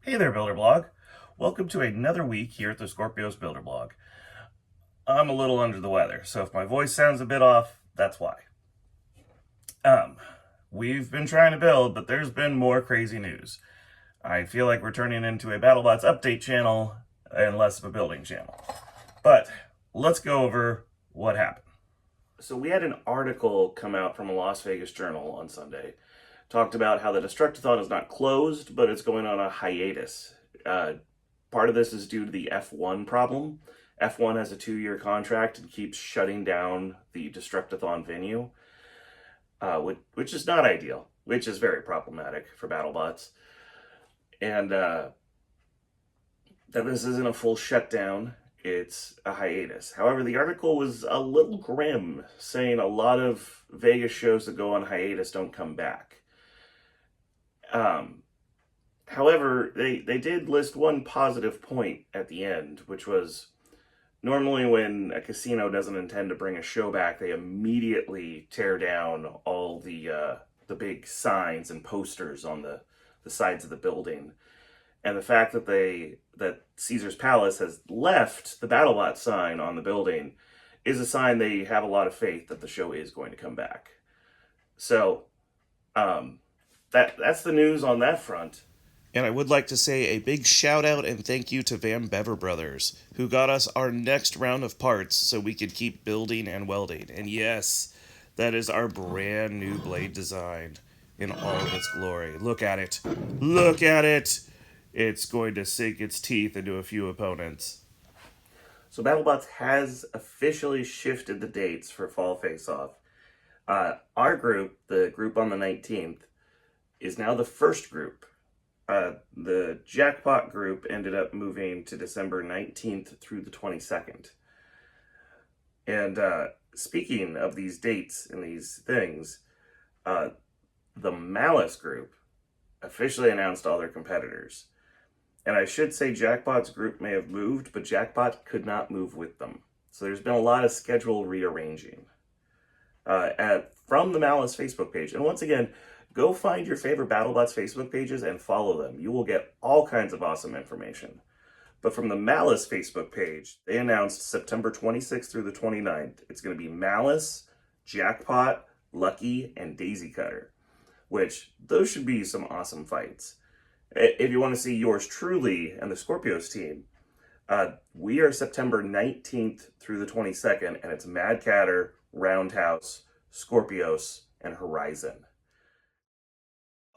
Hey there, Builder Blog. Welcome to another week here at the Skorpios Builder Blog. I'm a little under the weather, so if my voice sounds a bit off, that's why. We've been trying to build, but there's been more crazy news. I feel like we're turning into a BattleBots update channel and less of a building channel. But let's go over what happened. So we had an article come out from a Las Vegas journal on Sunday. Talked about how the Destructathon is not closed, but it's going on a hiatus. Part of this is due to the F1 problem. F1 has a 2-year contract and keeps shutting down the Destructathon venue, which is not ideal, which is very problematic for BattleBots. And that this isn't a full shutdown, it's a hiatus. However, the article was a little grim, saying a lot of Vegas shows that go on hiatus don't come back. However, they did list one positive point at the end, which was normally when a casino doesn't intend to bring a show back, they immediately tear down all the big signs and posters on the sides of the building. And the fact that that Caesar's Palace has left the BattleBot sign on the building is a sign they have a lot of faith that the show is going to come back. So that's the news on that front. And I would like to say a big shout out and thank you to Van Bever Brothers, who got us our next round of parts so we could keep building and welding. And yes, that is our brand new blade design in all of its glory. Look at it. Look at it. It's going to sink its teeth into a few opponents. So BattleBots has officially shifted the dates for Fall Faceoff. Our group, the group on the 19th, is now the first group. The Jackpot group ended up moving to December 19th through the 22nd. And speaking of these dates and these things, the Malice group officially announced all their competitors. And I should say Jackpot's group may have moved, but Jackpot could not move with them. So there's been a lot of schedule rearranging from the Malice Facebook page. And once again, go find your favorite BattleBots Facebook pages and follow them. You will get all kinds of awesome information. But from the Malice Facebook page, they announced September 26th through the 29th. It's going to be Malice, Jackpot, Lucky, and Daisy Cutter, which those should be some awesome fights. If you want to see yours truly and the Skorpios team, we are September 19th through the 22nd, and it's MadCatter, Roundhouse, Skorpios, and Horizon.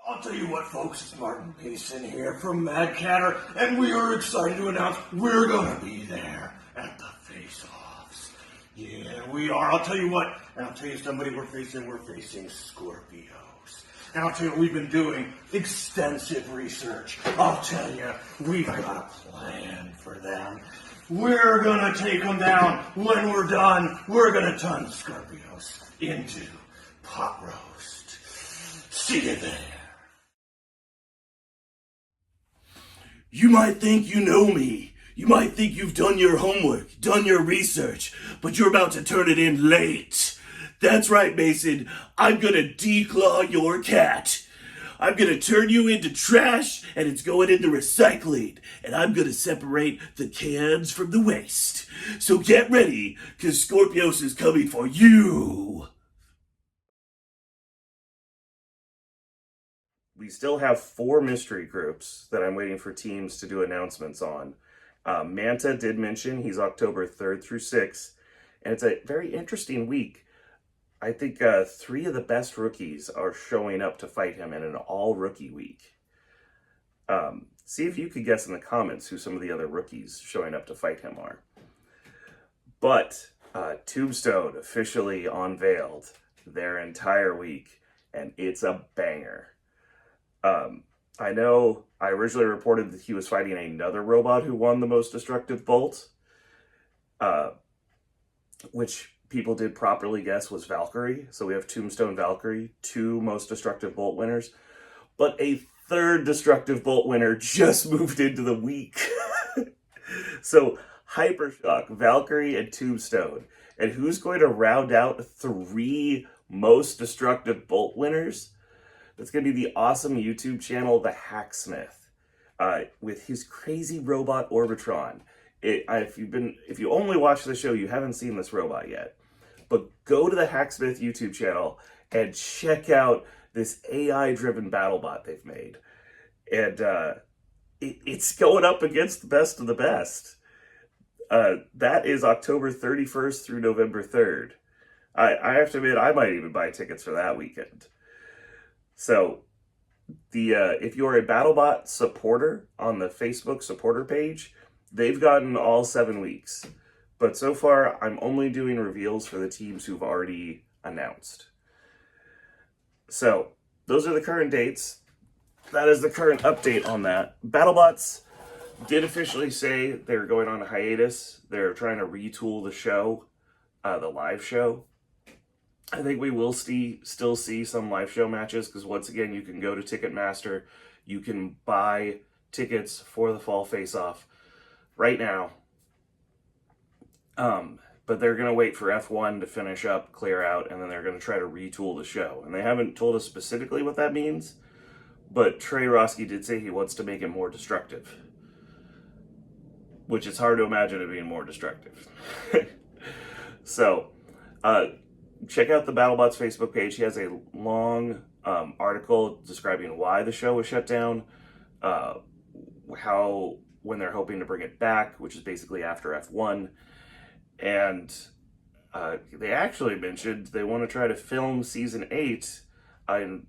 I'll tell you what, folks, it's Martin Payson here from MadCatter, and we are excited to announce we're going to be there at the Faceoffs. Yeah, we are. I'll tell you what, and I'll tell you somebody we're facing Skorpios. And I'll tell you, we've been doing extensive research. I'll tell you, we've got a plan for them. We're going to take them down. When we're done, we're going to turn Skorpios into pot roast. See you there. You might think you know me. You might think you've done your homework, done your research, but you're about to turn it in late. That's right, Mason. I'm gonna declaw your cat. I'm gonna turn you into trash, and it's going into recycling. And I'm gonna separate the cans from the waste. So get ready, cause Skorpios is coming for you. We still have 4 mystery groups that I'm waiting for teams to do announcements on. Manta did mention he's October 3rd through 6th, and it's a very interesting week. I think 3 of the best rookies are showing up to fight him in an all-rookie week. See if you could guess in the comments who some of the other rookies showing up to fight him are. But Tombstone officially unveiled their entire week, and it's a banger. I know I originally reported that he was fighting another robot who won the most destructive bolt, which people did properly guess was Valkyrie. So we have Tombstone Valkyrie, 2 most destructive bolt winners, but a 3rd destructive bolt winner just moved into the week. So Hypershock, Valkyrie, and Tombstone. And who's going to round out 3 most destructive bolt winners? That's going to be the awesome YouTube channel, The Hacksmith. with his crazy robot Orbitron. If you only watch the show, you haven't seen this robot yet. But go to the Hacksmith YouTube channel and check out this AI-driven BattleBot they've made. And it's going up against the best of the best. That is October 31st through November 3rd. I have to admit, I might even buy tickets for that weekend. So, if you're a BattleBot supporter on the Facebook supporter page, they've gotten all 7 weeks. But so far, I'm only doing reveals for the teams who've already announced. So, those are the current dates. That is the current update on that. BattleBots did officially say they're going on a hiatus. They're trying to retool the show, the live show. I think we will still see some live show matches, because once again, you can go to Ticketmaster. You can buy tickets for the fall face-off right now. But they're going to wait for F1 to finish up, clear out, and then they're going to try to retool the show. And they haven't told us specifically what that means, but Trey Roski did say he wants to make it more destructive. Which is hard to imagine it being more destructive. So, check out the BattleBots Facebook page. He has a long article describing why the show was shut down, when they're hoping to bring it back, which is basically after F1. And they actually mentioned they want to try to film Season 8 in,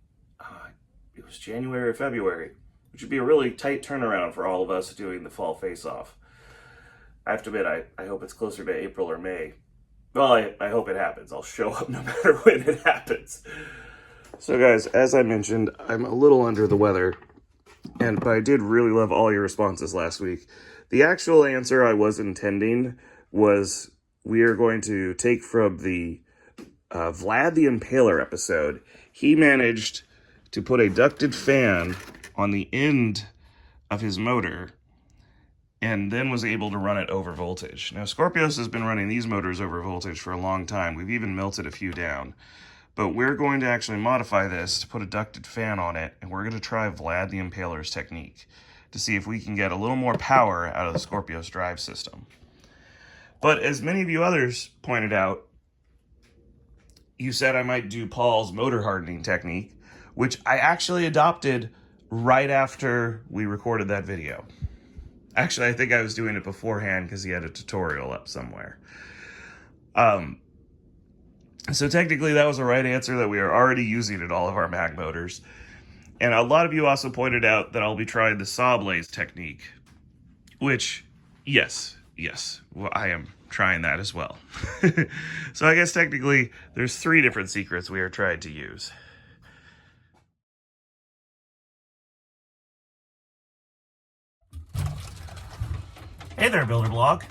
it was January or February, which would be a really tight turnaround for all of us doing the fall face-off. I have to admit, I hope it's closer to April or May. Well, I hope it happens. I'll show up no matter when it happens. So guys, as I mentioned, I'm a little under the weather, but I did really love all your responses last week. The actual answer I was intending was we are going to take from the Vlad the Impaler episode. He managed to put a ducted fan on the end of his motor and then was able to run it over voltage. Now, Skorpios has been running these motors over voltage for a long time. We've even melted a few down. But we're going to actually modify this to put a ducted fan on it, and we're going to try Vlad the Impaler's technique to see if we can get a little more power out of the Skorpios drive system. But as many of you others pointed out, you said I might do Paul's motor hardening technique, which I actually adopted right after we recorded that video. Actually, I think I was doing it beforehand because he had a tutorial up somewhere. So technically that was the right answer, that we are already using in all of our mag motors. And a lot of you also pointed out that I'll be trying the saw blaze technique, which, yes, well, I am trying that as well. So I guess technically there's 3 different secrets we are trying to use. Hey there, Builder Blog.